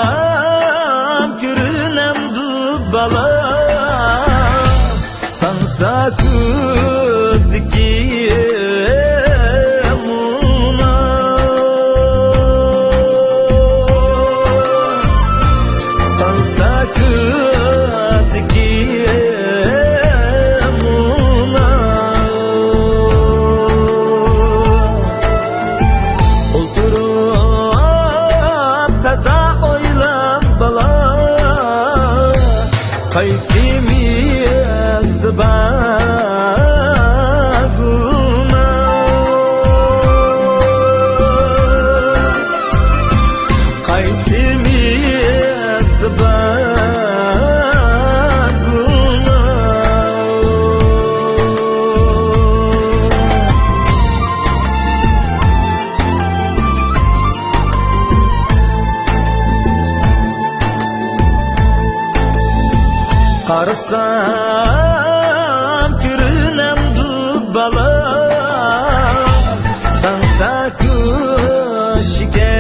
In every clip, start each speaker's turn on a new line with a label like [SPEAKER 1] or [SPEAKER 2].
[SPEAKER 1] Qarasam görünemdi bala sansa kötdiki muna sansa kötdiki muna Olturup taza oylan bala Qaysimizdi baguna Qaysimizdi baguna Qarasam görünemdi bala sansa köşke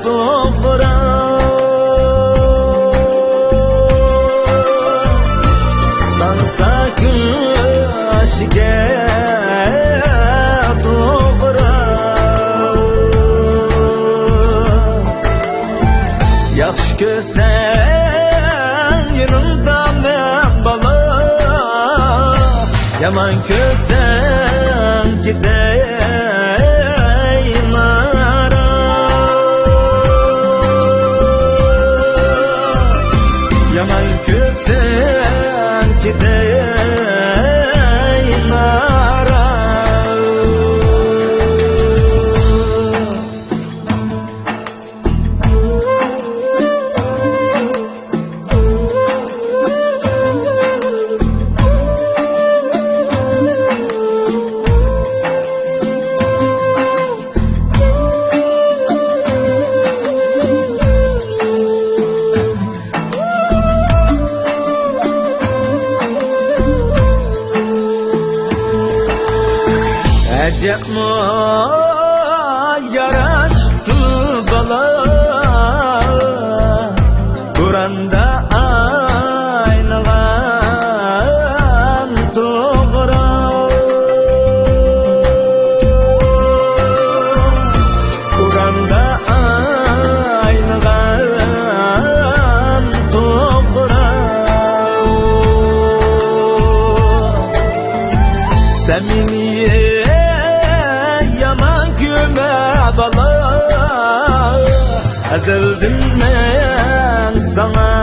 [SPEAKER 1] doğra sansa köşke doğra yaxşı kösen yanımda men bala yaman kösen gideyin ara yaman kösen gideyin ara Acıkma yaraştı bala Kur'an'da aynalan doğra Kur'an'da aynalan doğra Seminiye yaman köme bala Azaldım ben sana